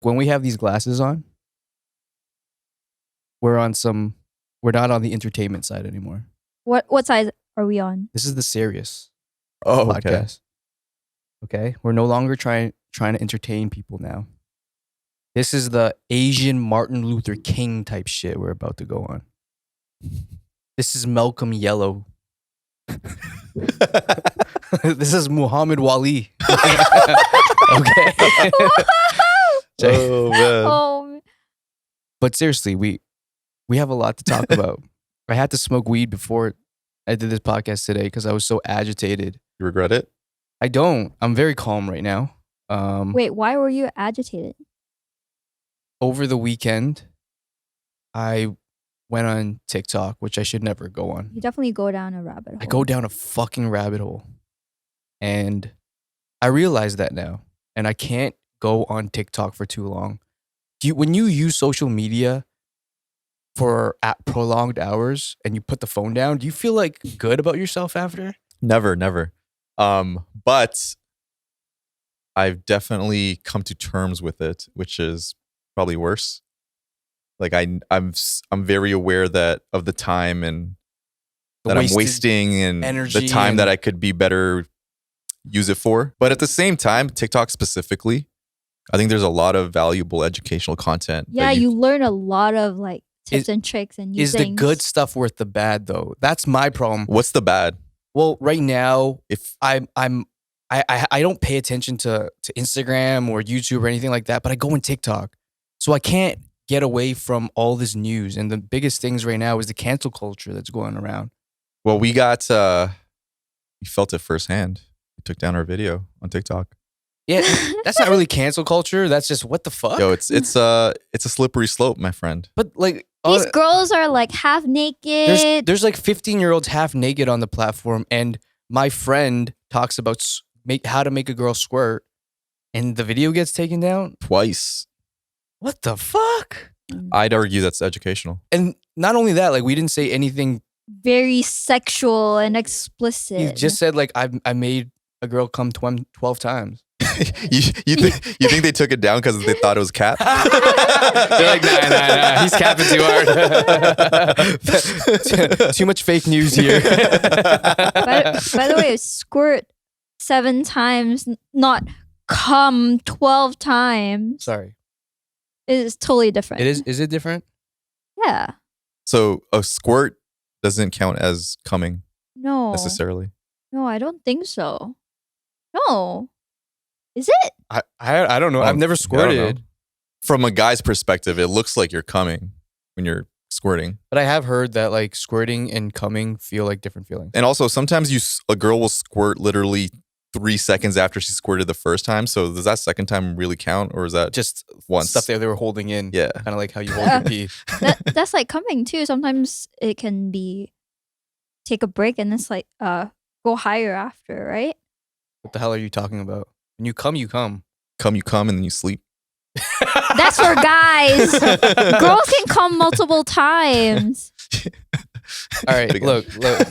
When we have these glasses on, we're not on the entertainment side anymore. What side are we on? This is the serious Okay. podcast. Okay? We're no longer trying to entertain people now. This is the Asian Martin Luther King type shit we're about to go on. This is Malcolm Yellow. This is Muhammad Wally. Okay. Oh man. Oh, But seriously, we have a lot to talk about. I had to smoke weed before I did this podcast today because I was so agitated. You regret it? I don't. I'm very calm right now. wait, why were you agitated? Over the weekend, I went on TikTok, which I should never go on. You definitely go down a rabbit hole. I go down a fucking rabbit hole. And I realize that now. And I can't go on TikTok for too long. When you use social media for prolonged hours and you put the phone down, do you feel like good about yourself after? Never. But I've definitely come to terms with it, which is probably worse. Like I'm very aware that of the time and that I'm wasting and energy the time and that I could be better use it for. But at the same time, TikTok specifically, I think there's a lot of valuable educational content. Yeah, you learn a lot of like tips and tricks and new Is the things. good stuff worth the bad though? That's my problem. What's the bad? Well, right now, If I don't pay attention to Instagram or YouTube or anything like that, but I go on TikTok. So I can't get away from all this news. And the biggest things right now is the cancel culture that's going around. well, we felt it firsthand. We took down our video on TikTok. Yeah, that's not really cancel culture. That's just what the fuck? Yo, it's a slippery slope, my friend. But like These girls are like half naked. there's like 15-year-olds half naked on the platform, and my friend talks about how to make a girl squirt, and the video gets taken down. Twice. What the fuck? I'd argue that's educational. And not only that, like we didn't say anything. Very sexual and explicit. You just said like I made a girl come 12 times. you think they took it down because they thought it was cap? They're like, nah, he's capping too hard. Too much fake news here. by the way, squirt 7 times, not come 12 times. Sorry. Is totally different. It is. Is it different? Yeah. So a squirt doesn't count as coming No. necessarily. No, I don't think so. No. Is it? I don't know. I've never I don't know. squirted. From a guy's perspective, it looks like you're coming when you're squirting. But I have heard that like squirting and coming feel like different feelings. And also, sometimes a girl will squirt literally 3 seconds after she squirted the first time. So does that second time really count, or is that Just once? stuff that they were holding in. Yeah. Kind of like how you hold your pee. That's like coming too. Sometimes it can be take a break and it's like go higher after, right? What the hell are you talking about? When you come, you come. You come, and then you sleep. That's for guys. Girls can come multiple times. All right, Pretty look. good.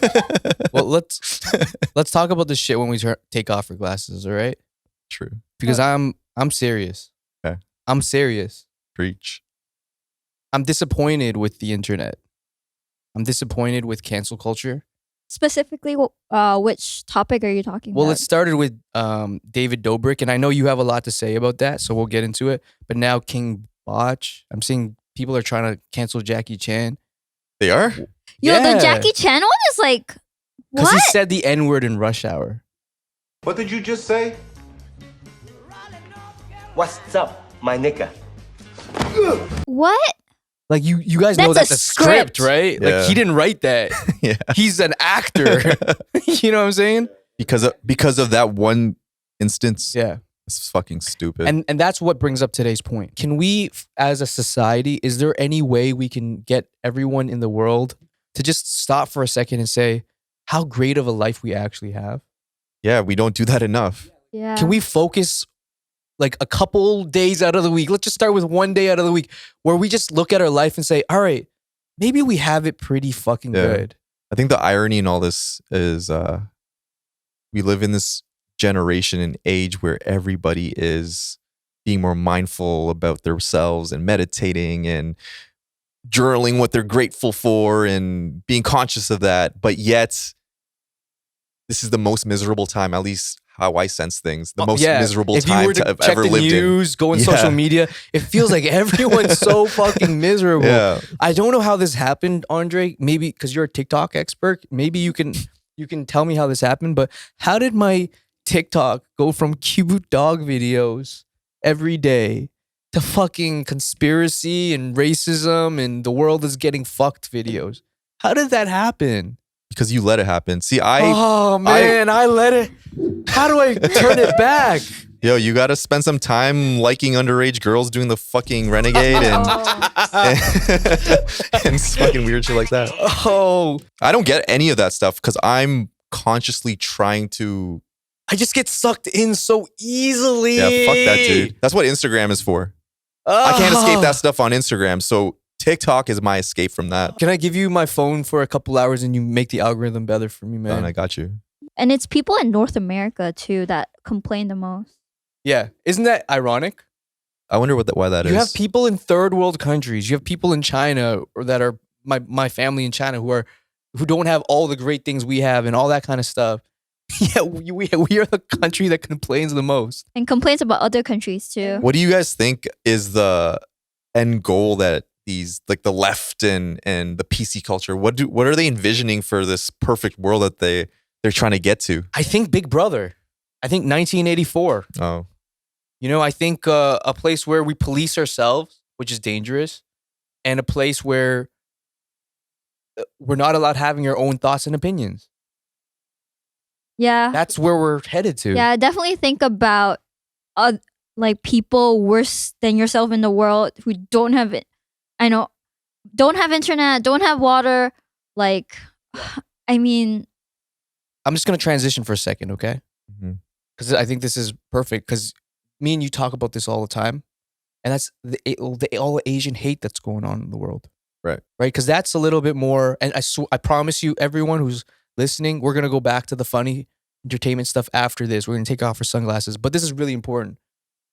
Well, let's talk about this shit when we take off our glasses, all right? True. Because I'm serious. Okay. I'm serious. Preach. I'm disappointed with the internet. I'm disappointed with cancel culture. Specifically, which topic are you talking Well, about? it started with David Dobrik, and I know you have a lot to say about that, so we'll get into it. But now King Botch, I'm seeing people are trying to cancel Jackie Chan. They are? Yo, Yeah. the Jackie Chan one is like, Because what? he said the N-word in Rush Hour. What did you just say? What's up, my nigga? What? Like you guys know That's that's a a script, script. right? Yeah. Like he didn't write that. Yeah. He's an actor. You know what I'm saying? Because of that one instance. Yeah. It's fucking stupid. And that's what brings up today's point. Can we, as a society, is there any way we can get everyone in the world to just stop for a second and say how great of a life we actually have? yeah, we don't do that enough. Yeah. Can we focus like a couple days out of the week? Let's just start with one day out of the week where we just look at our life and say, all right, maybe we have it pretty fucking Yeah. good. I think the irony in all this is we live in this generation and age where everybody is being more mindful about themselves and meditating and journaling what they're grateful for and being conscious of that. But yet, this is the most miserable time, at least how I sense things. The most miserable if you time were to to have check ever the lived news, go on social media, it feels like everyone's so fucking miserable. Yeah. I don't know how this happened, Andre. Maybe because you're a TikTok expert. Maybe you can tell me how this happened. But how did my TikTok go from cute dog videos every day to fucking conspiracy and racism and the world is getting fucked videos? How did that happen? Because you let it happen. See, I let it. How do I turn it back? Yo, you got to spend some time liking underage girls doing the fucking renegade and and fucking weird shit like that. Oh, I don't get any of that stuff because I'm consciously trying to. I just get sucked in so easily. Yeah, fuck that, dude. That's what Instagram is for. I can't escape that stuff on Instagram. So TikTok is my escape from that. Can I give you my phone for a couple hours and you make the algorithm better for me, man? And I got you. And it's people in North America too that complain the most. Yeah. Isn't that ironic? I wonder why that is. You have people in third world countries. You have people in China or that are my family in China who don't have all the great things we have and all that kind of stuff. Yeah, we are the country that complains the most. And complains about other countries too. What do you guys think is the end goal that these like the left and the PC culture, what are they envisioning for this perfect world that they're trying to get to? I think Big Brother. I think 1984. Oh. You know, I think a place where we police ourselves, which is dangerous, and a place where we're not allowed having our own thoughts and opinions. Yeah. That's where we're headed to. Yeah, definitely think about like people worse than yourself in the world who don't have it. I know, don't have internet, don't have water. Like, I mean, I'm just gonna transition for a second, okay? Because I think this is perfect. Because me and you talk about this all the time, and that's all the Asian hate that's going on in the world, right? Because that's a little bit more. And I promise you, everyone who's listening, we're gonna go back to the funny entertainment stuff after this. We're gonna take off our sunglasses, but this is really important.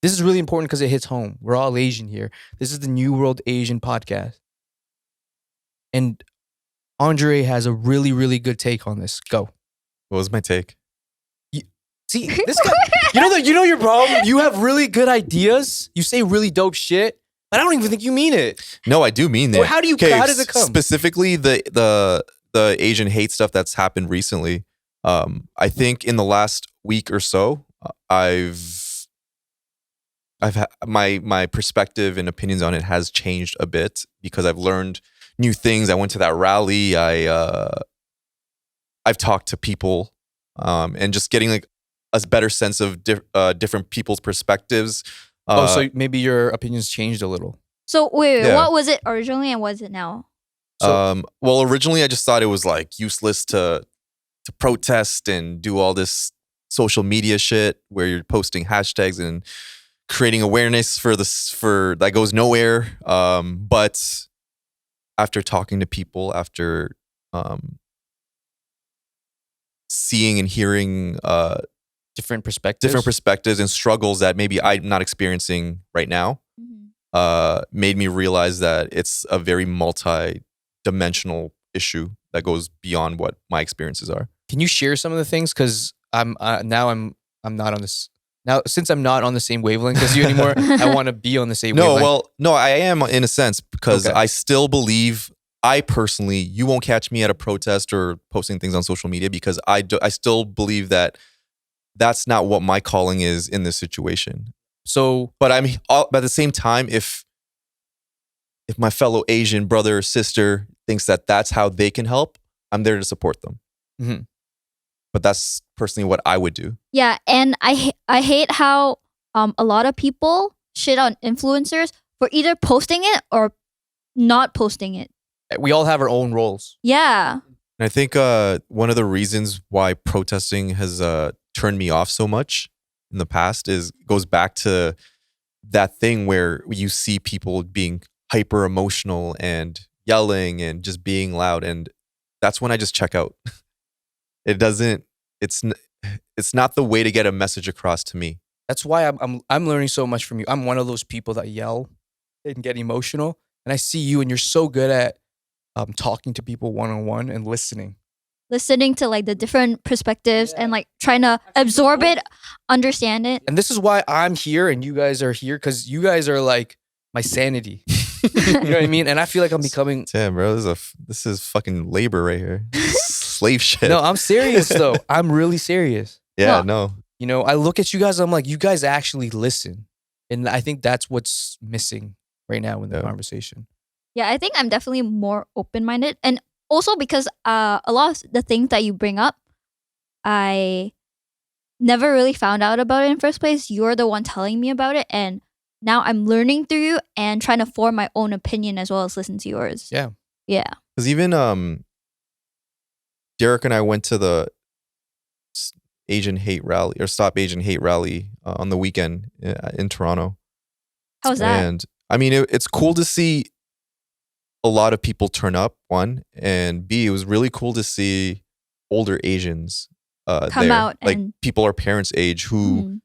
This is really important because it hits home. We're all Asian here. This is the New World Asian podcast. And Andre has a really, really good take on this. Go. What was my take? See, this guy, you know your problem? You have really good ideas. You say really dope shit, but I don't even think you mean it. No, I do mean that. Well, how does it come? Specifically the Asian hate stuff that's happened recently. I think in the last week or so, I've had my perspective and opinions on it has changed a bit because I've learned new things. I went to that rally. I've talked to people, and just getting like a better sense of different people's perspectives. So maybe your opinions changed a little. So wait, Yeah. what was it originally and what is it now? Well, originally I just thought it was like useless to protest and do all this social media shit where you're posting hashtags and creating awareness for that goes nowhere. But after talking to people, after seeing and hearing Different perspectives. and struggles that maybe I'm not experiencing right now, made me realize that it's a very multi-dimensional issue that goes beyond what my experiences are. Can you share some of the things? Because I'm not on this now. Since I'm not on the same wavelength as you anymore, I want to be on the same wavelength. No, I am in a sense because Okay. I still believe. I personally, you won't catch me at a protest or posting things on social media because I still believe that that's not what my calling is in this situation. So, But at the same time, if my fellow Asian brother or sister thinks that that's how they can help, I'm there to support them. Mhm. But that's personally what I would do. Yeah, and I hate how a lot of people shit on influencers for either posting it or not posting it. we all have our own roles. Yeah. And I think one of the reasons why protesting has turned me off so much in the past goes back to that thing where you see people being hyper emotional and yelling and just being loud, and that's when I just check out. It's not the way to get a message across to me. That's why I'm learning so much from you. I'm one of those people that yell and get emotional, and I see you, and you're so good at talking to people one-on-one and listening. Listening to like the different perspectives and like trying to absorb it, understand it. And this is why I'm here and you guys are here, because you guys are like my sanity. You know what I mean? And I feel like I'm becoming. Damn, bro, this is fucking labor right here. Slave shit. No, I'm serious though. I'm really serious. Yeah, no. You know, I look at you guys, I'm like, you guys actually listen. And I think that's what's missing right now in the conversation. Yeah, I think I'm definitely more open-minded. And also because a lot of the things that you bring up, I never really found out about it in first place. You're the one telling me about it. And now I'm learning through you and trying to form my own opinion as well as listen to yours. Yeah. Yeah. Because even Derek and I went to the Asian hate rally or Stop Asian Hate rally on the weekend in Toronto. How's that? And I mean, it's cool to see a lot of people turn up, one, and B, it was really cool to see older Asians come there. out, like and people our parents' age who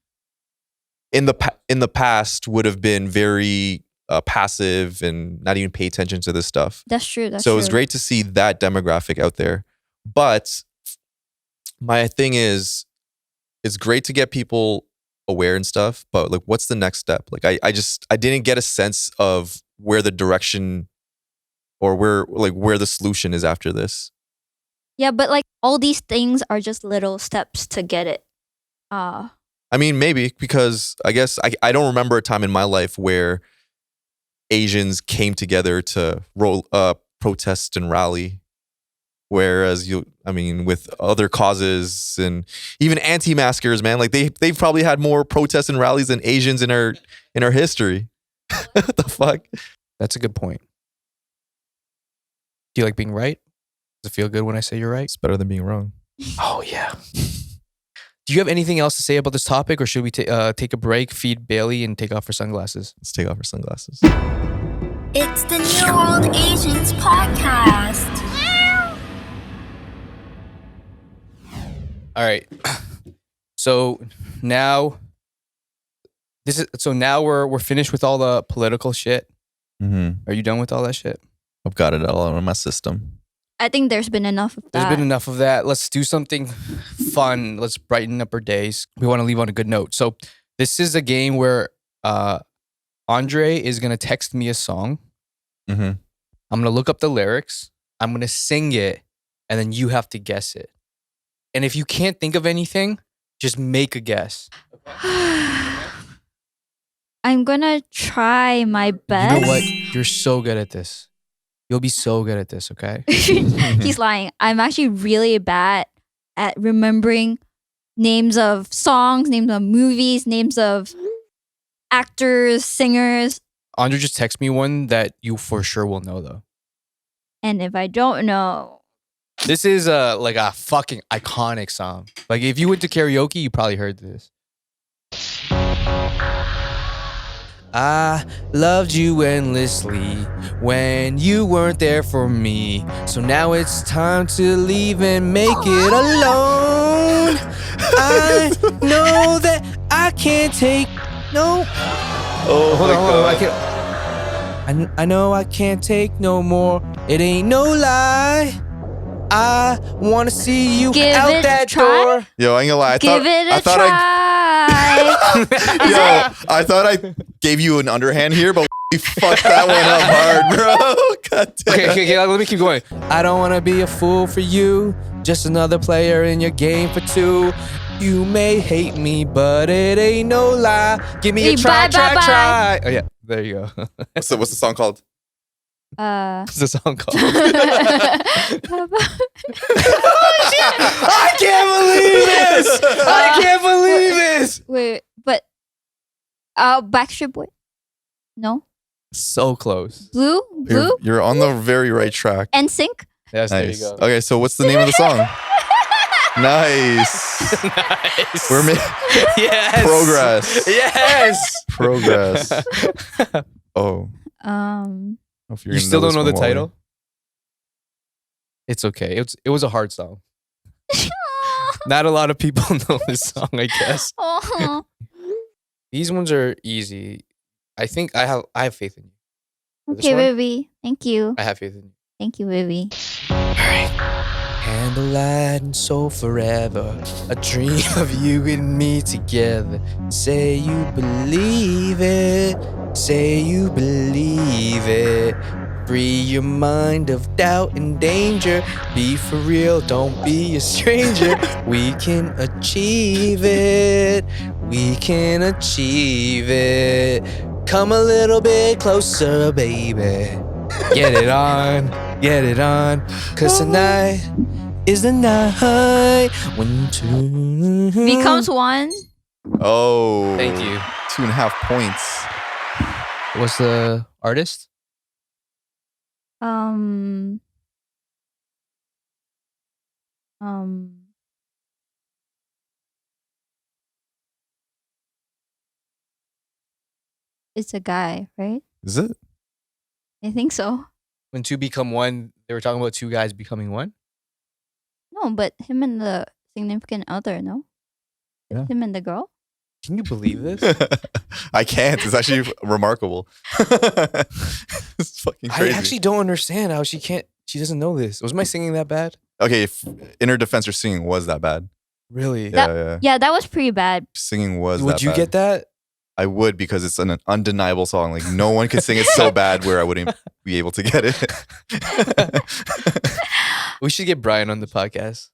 in the past would have been very passive and not even pay attention to this stuff. That's true. That's so true. it was great to see that demographic out there. But my thing is, it's great to get people aware and stuff, but like, what's the next step? Like, I didn't get a sense of where the direction or where the solution is after this. Yeah, but like all these things are just little steps to get it. I mean, maybe because I guess I don't remember a time in my life where Asians came together to protest and rally. Whereas with other causes and even anti-maskers, man, like they've probably had more protests and rallies than Asians in our history. What the fuck? That's a good point. Do you like being right? Does it feel good when I say you're right? It's better than being wrong. Oh yeah. Do you have anything else to say about this topic, or should we take a break, feed Bailey, and take off her sunglasses? Let's take off her sunglasses. It's the New World Asians podcast. All right. So now we're finished with all the political shit. Mm-hmm. Are you done with all that shit? I've got it all in my system. I think there's been enough of that. There's been enough of that. Let's do something fun. Let's brighten up our days. We want to leave on a good note. So this is a game where Andre is going to text me a song. Mm-hmm. I'm going to look up the lyrics. I'm going to sing it, and then you have to guess it. And if you can't think of anything, just make a guess. I'm going to try my best. You know what? You're so good at this. You'll be so good at this, okay? He's lying. I'm actually really bad at remembering names of songs, names of movies, names of actors, singers. Andre just text me one that you for sure will know, though. And if I don't know. This is like a fucking iconic song. Like if you went to karaoke, you probably heard this. I loved you endlessly when you weren't there for me. So now it's time to leave and make it alone. I know that I can't take no. Oh, Hold on. I know I can't take no more. It ain't no lie. I wanna see you Give out it that a try? door. Yo, I ain't gonna lie. I thought I gave you an underhand here, but we fucked that one up hard, bro. God damn. Okay, let me keep going. I don't wanna be a fool for you, just another player in your game for two. You may hate me, but it ain't no lie. Give me a try. Oh yeah, there you go. What's the song called? What's the song called? I can't believe this. Wait, but Backstreet Boy? No. So close. Blue? You're on the very right track. NSYNC? Yes, Nice. there you go. Okay, so what's the name of the song? Nice. Nice. We're yes. Progress. Yes. Progress. Oh. If You still don't know the title? It's okay. It was a hard song. Not a lot of people know this song, I guess. Oh. These ones are easy. I think I have faith in you. For this Okay, one, Vivi. Thank you. I have faith in you. Thank you, Vivi. Candlelight and so forever, a dream of you and me together. Say you believe it, say you believe it. Free your mind of doubt and danger. Be for real, don't be a stranger. We can achieve it, we can achieve it. Come a little bit closer, baby. Get it on, cause tonight is the night when two Becomes one. Oh, Thank you. 2.5 points. What's the artist? Um. It's a guy, right? Is it? I think so. When two become one, they were talking about two guys becoming one. No, but him and the significant other, no? Yeah. Him and the girl? Can you believe this? I can't. It's actually remarkable. It's fucking I crazy. actually don't understand how she doesn't know this. Was my singing that bad? Okay, if in her defense, her singing was that bad. Really? Yeah. Yeah, that was pretty bad. Singing was Would that you bad. get that? I would, because it's an undeniable song. Like, no one could sing it so bad where I wouldn't be able to get it. We should get Brian on the podcast.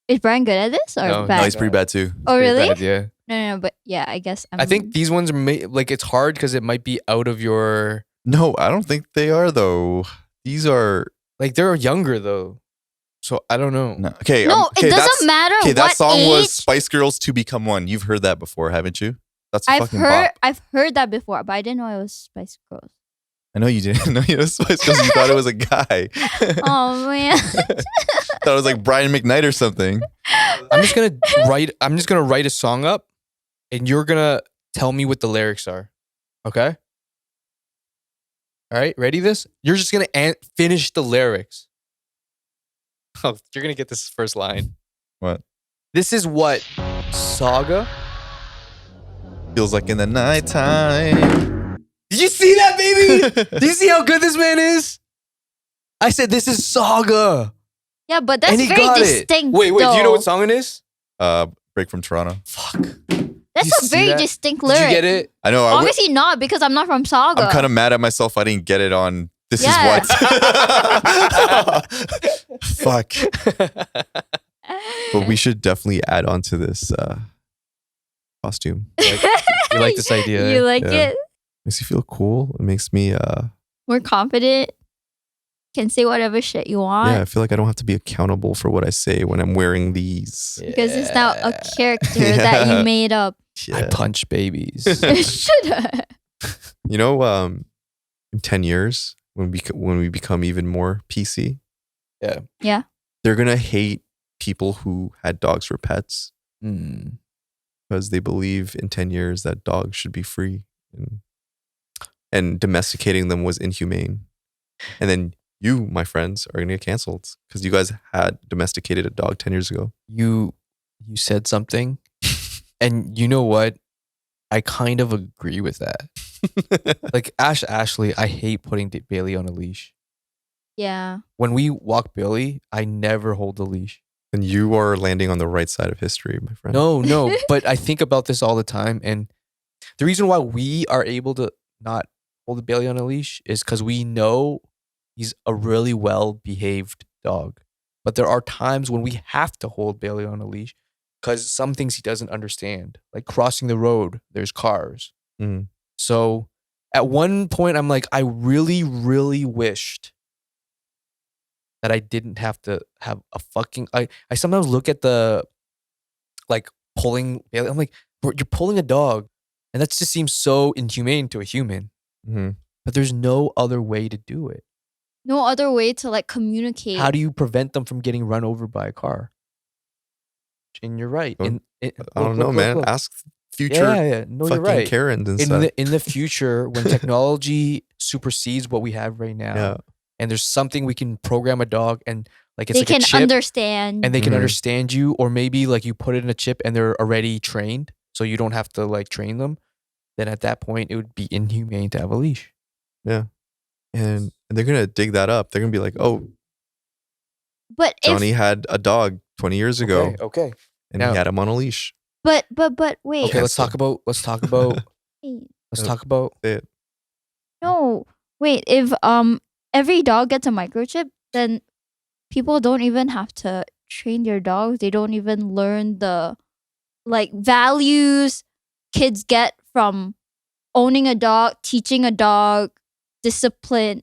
Is Brian good at this or No, bad? No, he's pretty bad too. Oh, Pretty really? bad, yeah. No, but yeah, I guess I think these ones are like it's hard because it might be out of your No, I don't think they are though. These are like they're younger though, so I don't know. no. Okay, No, okay, it that's- doesn't matter Okay, that what song age. was Spice Girls to Become One. You've heard that before, haven't you? That's a fucking bop. I've heard that before, but I didn't know it was Spice Girls. I know you didn't know it was Spice Girls. You thought it was a guy. Oh man. Thought it was like Brian McKnight or something. I'm just gonna write a song up, and you're gonna tell me what the lyrics are. Okay. All right, ready? This you're just gonna finish the lyrics. Oh, you're gonna get this first line. What? This is what Saga. Feels like in the nighttime. Did you see that, baby? Did you see how good this man is? I said this is Saga. Yeah, but that's And he very got distinct. it. Wait, do you know though. what song it is? Break from Toronto. Fuck. That's you a see very that? distinct Did lyric. you get it? I know. Obviously not, because I'm not from Saga. I'm kind of mad at myself. I didn't get it on. This Yeah. is what. Fuck. But we should definitely add on to this costume. You like this idea? You like Yeah. it? Makes you feel cool. It makes me We're confident. Can say whatever shit you want. yeah, I feel like I don't have to be accountable for what I say when I'm wearing these. Because it's now a Yeah. character Yeah. that you made up. I Yeah. punch babies. Shut up. You know, in 10 years, when we become even more PC, Yeah. they're gonna hate people who had dogs for pets Hmm. because they believe in 10 years that dogs should be free and domesticating them was inhumane. And then you, my friends, are gonna get canceled because you guys had domesticated a dog 10 years ago. You said something, and you know what? I kind of agree with that. Like Ashley, I hate putting Bailey on a leash. Yeah. When we walk Bailey, I never hold the leash. And you are landing on the right side of history, my friend. No, but I think about this all the time, and the reason why we are able to not hold the Bailey on a leash is because we know he's a really well-behaved dog. But there are times when we have to hold Bailey on a leash because some things he doesn't understand, like crossing the road, there's cars. Mhm. So at one point, I'm like, I really, really wished that I didn't have to have a fucking. I sometimes look at the like pulling Bailey. I'm like, "Bro, you're pulling a dog, and that just seems so inhumane to a human. Mhm. But there's no other way to do it. No other way to like communicate. How do you prevent them from getting run over by a car? And you're right. Don't- And I don't know, man. Ask future Yeah. No, you're fucking right. Karens and In stuff. the future, when technology supersedes what we have right now, Yeah. and there's something we can program a dog, and like it's they like can a chip, understand. and they can Mhm. understand you, or maybe like you put it in a chip and they're already trained, so you don't have to like train them. then at that point it would be inhumane to have a leash. And they're gonna dig that up. They're gonna be like, oh, But Johnny if had a dog 20 years ago, Okay. and Now- he had him on a leash. but wait. Okay, let's talk about Wait. Say it. No. Wait, if every dog gets a microchip, then people don't even have to train their dogs. They don't even learn the like values kids get from owning a dog, teaching a dog, discipline,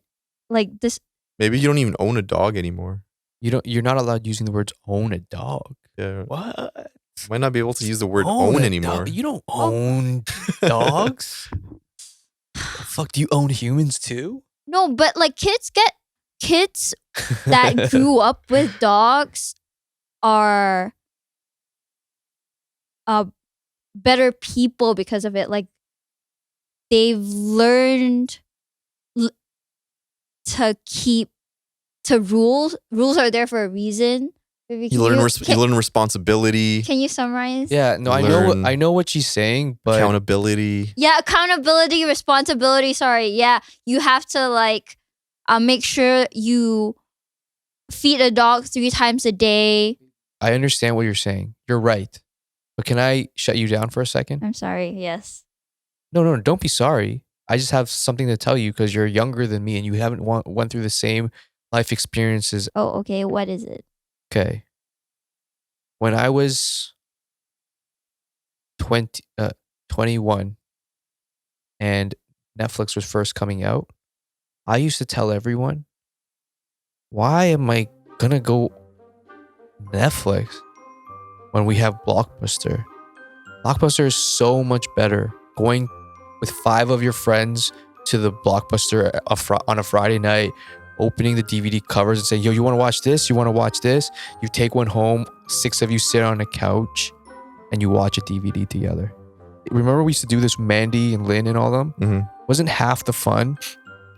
like this. Maybe you don't even own a dog anymore. You're not allowed using the words own a dog. Yeah. What? Might not be able to use the word own a anymore. dog? You don't own dogs? The fuck, do you own humans too? No, but like kids that grew up with dogs are better people because of it. Like they've learned to keep to rules. Rules are there for a reason. Maybe You learn responsibility, Can you summarize? Yeah, no, Learn. I know what she's saying, but accountability. Yeah, accountability, responsibility. Sorry. Yeah, you have to like make sure you feed a dog 3 times a day. I understand what you're saying. You're right. But can I shut you down for a second? I'm sorry. Yes. No, don't be sorry. I just have something to tell you because you're younger than me and you haven't went through the same life experiences. Oh, okay. What is it? Okay. When I was 21 and Netflix was first coming out, I used to tell everyone, why am I gonna go Netflix when we have Blockbuster? Blockbuster is so much better. Going with 5 of your friends to the Blockbuster on a Friday night, opening the DVD covers and saying, yo, you want to watch this? You want to watch this? You take one home, 6 of you sit on a couch and you watch a DVD together. Remember we used to do this with Mandy and Lynn and all them? Mm-hmm. Wasn't half the fun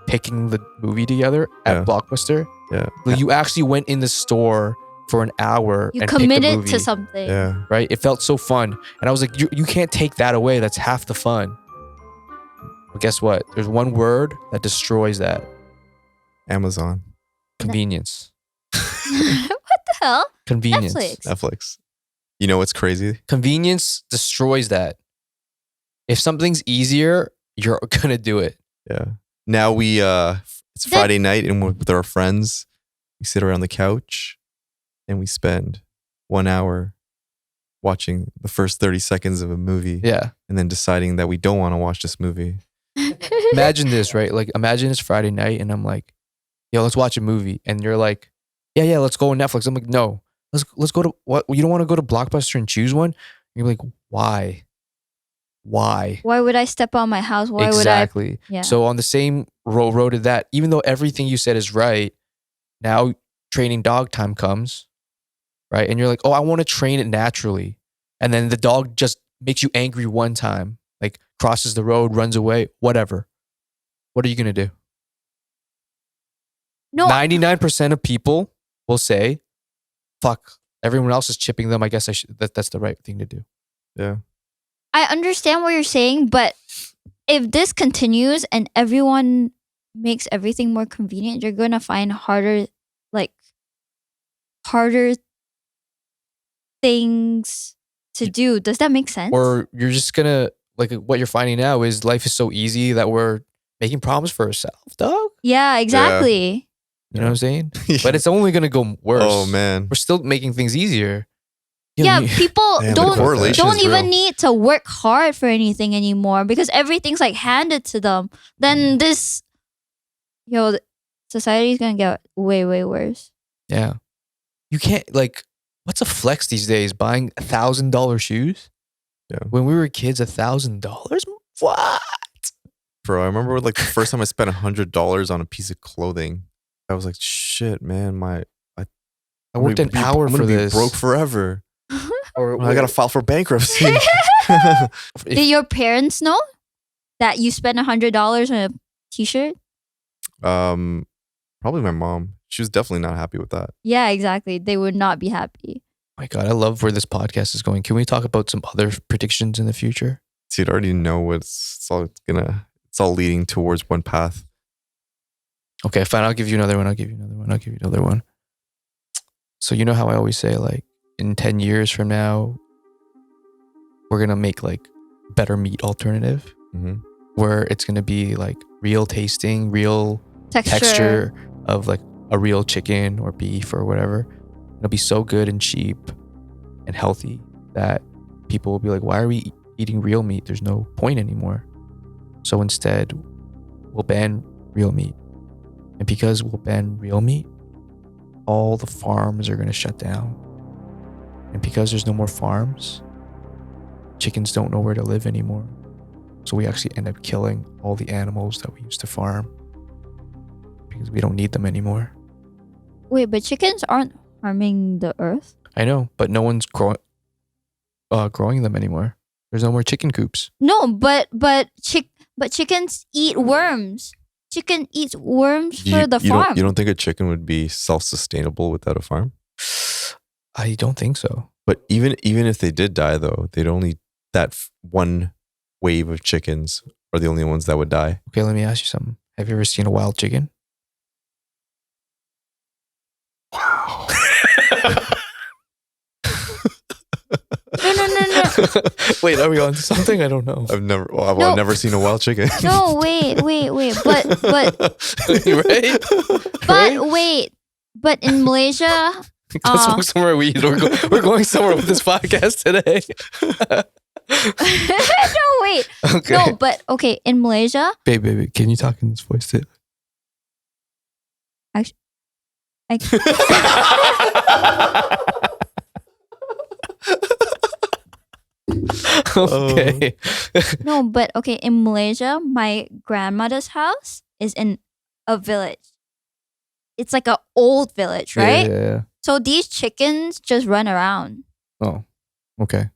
picking the movie together at Blockbuster? Yeah. Like you actually went in the store for an hour You and picked a committed movie, to something. Yeah. right? It felt so fun. And I was like, you can't take that away. That's half the fun. But guess what? There's one word that destroys that. Amazon. Convenience. What the hell? Convenience. Netflix. You know what's crazy? Convenience destroys that. If something's easier, you're gonna do it. Yeah. Now it's Friday night and with our friends, we sit around the couch and we spend 1 hour watching the first 30 seconds of a movie Yeah. and then deciding that we don't want to watch this movie. Imagine this, right? Like imagine it's Friday night and I'm like, yo, let's watch a movie. And you're like, yeah, let's go on Netflix. I'm like, no, let's go to what? You don't want to go to Blockbuster and choose one? You're like, why? Why? Why would I step on my house? Why Exactly. would I? Yeah. So on the same road to that, even though everything you said is right, now training dog time comes, right? And you're like, oh, I want to train it naturally. And then the dog just makes you angry one time, like crosses the road, runs away, whatever. What are you going to do? No. 99% of people will say, fuck, everyone else is chipping them. I guess that's the right thing to do. Yeah. I understand what you're saying, but if this continues and everyone makes everything more convenient, you're gonna find harder things to do. Does that make sense? Or you're just going to, like what you're finding now is life is so easy that we're making problems for ourselves, dog. Yeah, exactly. You know what I'm saying? But it's only going to go worse. Oh, man. We're still making things easier. You Yeah, know, people Man, the don't correlation is even real. need to work hard for anything anymore because everything's like handed to them. Then this, society's gonna get way, way worse. Yeah. You can't, like, what's a flex these days? Buying $1,000 shoes? Yeah. When we were kids, $1,000? What? Bro, I remember like the first time I spent $100 on a piece of clothing. I was like, shit, man, I worked an I'm hour gonna for be this. broke forever. Or I gotta file for bankruptcy. Did your parents know that you spent $100 on a t-shirt? Probably my mom. She was definitely not happy with that. Yeah, exactly. They would not be happy. My God, I love where this podcast is going. Can we talk about some other predictions in the future? Dude, I already know it's all leading towards one path. Okay, fine. I'll give you another one. So you know how I always say, like, in 10 years from now, we're going to make, like, better meat alternative, where it's going to be, like, real tasting, real texture of, like, a real chicken or beef or whatever. It'll be so good and cheap and healthy that people will be like, why are we eating real meat? There's no point anymore. So instead, we'll ban real meat. And because we'll ban real meat, all the farms are going to shut down. And because there's no more farms, chickens don't know where to live anymore. So we actually end up killing all the animals that we used to farm because we don't need them anymore. Wait, but chickens aren't harming the earth? I know, but no one's growing them anymore. There's no more chicken coops. No, but chickens eat worms. Chicken eats worms for the farm. You don't think a chicken would be self-sustainable without a farm? I don't think so. But even if they did die, though, they'd only one wave of chickens are the only ones that would die. Okay, let me ask you something. Have you ever seen a wild chicken? Wow. No. Wait, are we on to something? I don't know. I've never seen a wild chicken. No, wait. But Right? wait. But in Malaysia, Go smoke somewhere weed. We're going somewhere with this podcast today. no, wait. Okay. No, but okay, in Malaysia. Baby, can you talk in this voice too? Okay. No, but okay, in Malaysia, my grandmother's house is in a village. It's like an old village, right? Yeah. So these chickens just run around. Oh, okay.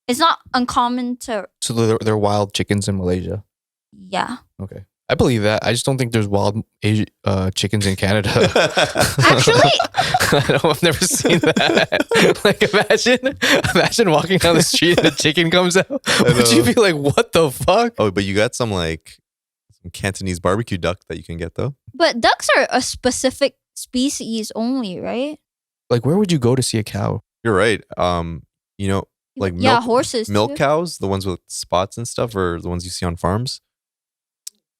It's not uncommon to. So they're wild chickens in Malaysia. Yeah. Okay. I believe that. I just don't think there's wild chickens in Canada. Actually, I've never seen that. Like, imagine walking down the street and a chicken comes out. Would you be like, what the fuck? Oh, but you got some Cantonese barbecue duck that you can get though. but ducks are a specific species only, right? Like, where would you go to see a cow? You're right. Like yeah, horses. milk too. cows, the ones with spots and stuff, or the ones you see on farms.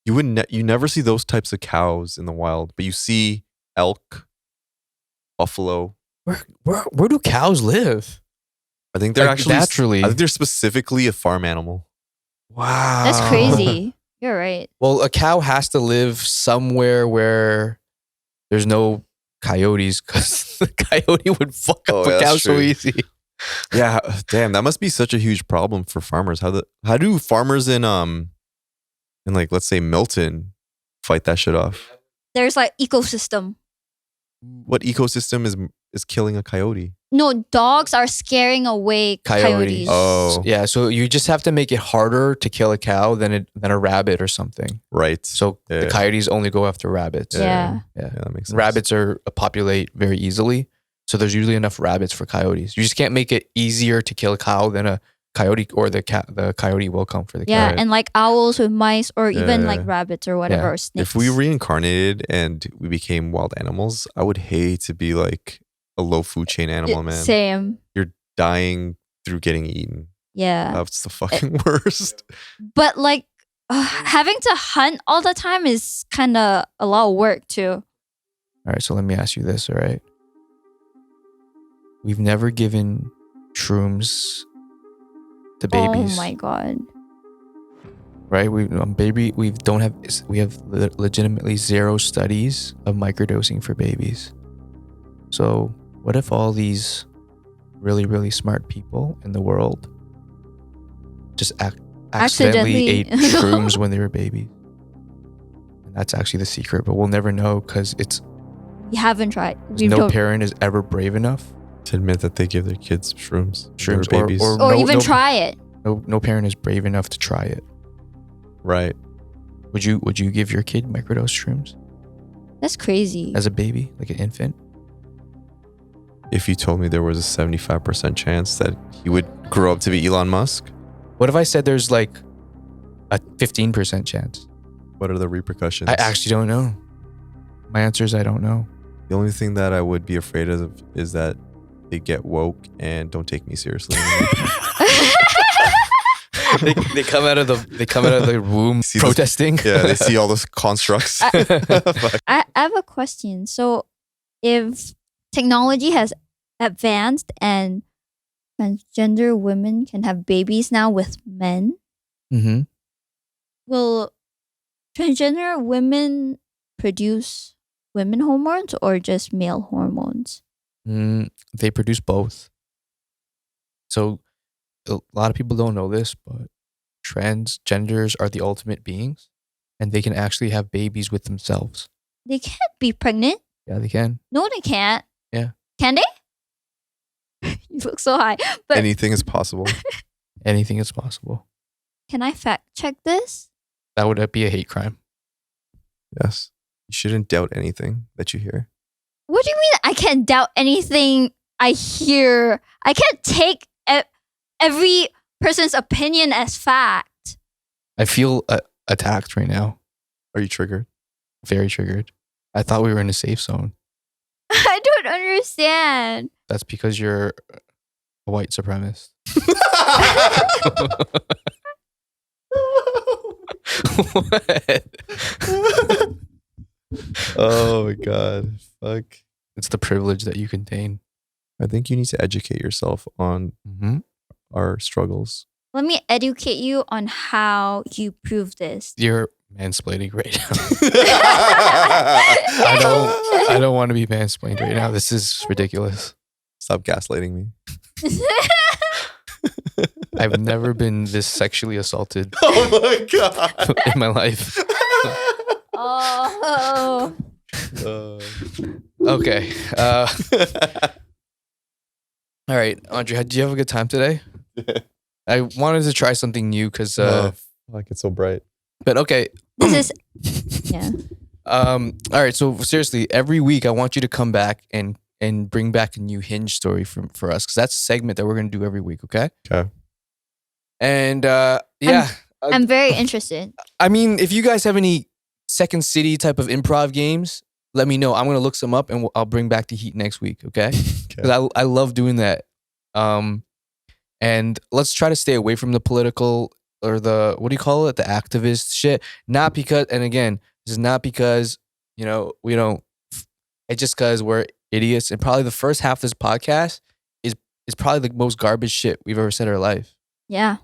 You never see those types of cows in the wild, but you see elk, buffalo. Where do cows live? I think they're actually naturally. I think they're specifically a farm animal. Wow, That's crazy. You're right. Well, a cow has to live somewhere where there's no coyotes, because the coyote would fuck up a that's cow so true. easy. Yeah, damn, that must be such a huge problem for farmers. How do farmers in like, let's say Milton fight that shit off? There's like ecosystem. What ecosystem is killing a coyote? No, dogs are scaring away coyotes. Oh. Yeah, so you just have to make it harder to kill a cow than a rabbit or something. Right. So Yeah. the coyotes only go after rabbits. Yeah. Yeah, that makes sense. Rabbits populate very easily, so there's usually enough rabbits for coyotes. You just can't make it easier to kill a cow than a coyote, or the coyote will come for the Yeah, cow. and like owls with mice, or even Yeah. like rabbits or whatever, Yeah. or snakes. If we reincarnated and we became wild animals, I would hate to be like a low food chain animal, man. Same. You're dying through getting eaten. Yeah. That's the fucking worst. But like having to hunt all the time is kind of a lot of work too. All right, so let me ask you this, all right? We've never given shrooms to babies. Oh my god. Right? We have legitimately zero studies of microdosing for babies. So what if all these really, really smart people in the world just accidentally ate shrooms when they were babies? And that's actually the secret, but we'll never know because We haven't tried. We no don't. parent is ever brave enough. To admit that they give their kids shrooms when Shrooms they were babies. or Or no- even no- try it. No parent is brave enough to try it. Right. Would you give your kid microdose shrooms That's crazy. as a baby, like an infant? If you told me there was a 75% chance that he would grow up to be Elon Musk, What if I said there's like a 15% chance? What are the repercussions? I actually don't know. My answer is I don't know. The only thing that I would be afraid of is that they get woke and don't take me seriously. they come out of the womb See protesting. Yeah, they see all those constructs. I have a question. So, if technology has advanced and transgender women can have babies now with men, Mm-hmm. will transgender women produce women hormones or just male hormones? They produce both. So a lot of people don't know this, but transgenders are the ultimate beings, and they can actually have babies with themselves. They can't be pregnant. Yeah, they can. No, they can't. Yeah. Can they? You look so high. But Anything is possible. Anything is possible. can I fact check this? That would be a hate crime. Yes. You shouldn't doubt anything that you hear. What do you mean I can't doubt anything I hear? I can't take every person's opinion as fact. I feel attacked right now. Are you triggered? Very triggered. I thought we were in a safe zone. I don't understand. That's because you're a white supremacist. What? Oh my God. Fuck. It's the privilege that you contain. I think you need to educate yourself on Mm-hmm. our struggles. Let me educate you on how you prove this. You're mansplaining right now. I don't want to be mansplained right now. This is ridiculous. Stop gaslighting me. I've never been this sexually assaulted Oh my God. in my life. Oh. Okay. All right, Andre, do you have a good time today? I wanted to try something new because, Oh, fuck, it's so bright. but okay. This is yeah. All right. So seriously, every week I want you to come back and bring back a new Hinge story for us, because that's a segment that we're gonna do every week. Okay. Okay. And yeah, I'm very interested. I mean, if you guys have any Second City type of improv games, let me know. I'm gonna look some up and I'll bring back the heat next week. Okay. Because I love doing that. And let's try to stay away from the political or the, what do you call it? The activist shit. Not because, and again, this is not because, we don't, it's just because we're idiots. And probably the first half of this podcast is probably the most garbage shit we've ever said in our life. Yeah.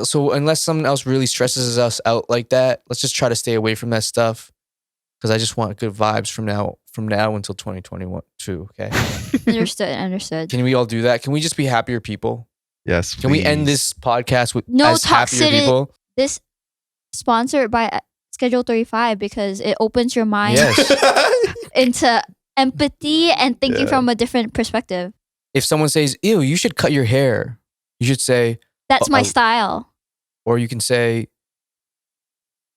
So unless someone else really stresses us out like that, let's just try to stay away from that stuff. Because I just want good vibes from now until 2021 too. Okay. Understood. Can we all do that? Can we just be happier people? Yes. Can we end please. this podcast with No as happier toxicity. people? This sponsored by Schedule 35 because it opens your mind Yes. into empathy and thinking Yeah. from a different perspective. If someone says, "Ew, you should cut your hair," you should say, That's my style. or you can say,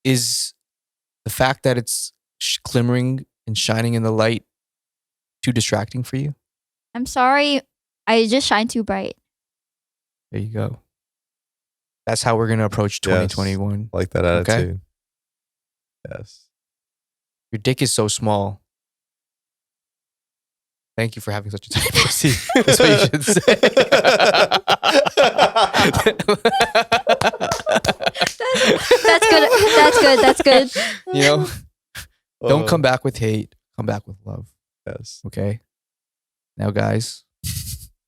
"Is the fact that it's glimmering and shining in the light too distracting for you?" I'm sorry, I just shine too bright. There you go. That's how we're gonna approach Yes. 2021. Like that Okay. attitude. Yes. Your dick is so small. Thank you for having such a tight pussy. That's what you should say. That's good. Don't come back with hate. Come back with love. Yes. Okay. Now, guys,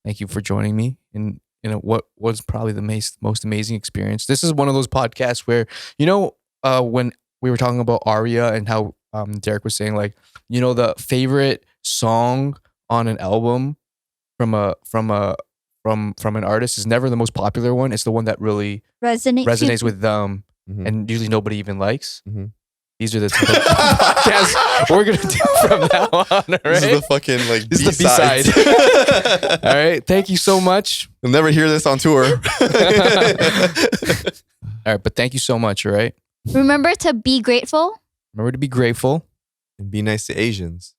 thank you for joining me in what was probably the most amazing experience. This is one of those podcasts where, when we were talking about Aria and how Derek was saying, like, the favorite song on an album from an artist is never the most popular one. It's the one that really resonates with them, Mhm. and usually nobody even likes. Mhm. These are the type of podcasts we're gonna do from now on. All right? This is the fucking This is the B-side. B-side. All right. Thank you so much. You'll never hear this on tour. All right. But thank you so much. All right. Remember to be grateful. Remember to be grateful. And be nice to Asians.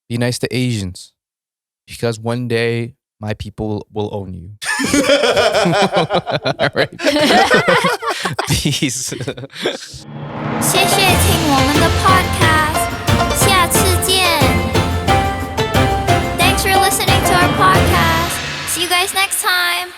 Be nice to Asians. Because one day my people will own you. All right. Peace. 谢谢听我们的 podcast， 下次见。Thanks for listening to our podcast. See you guys next time.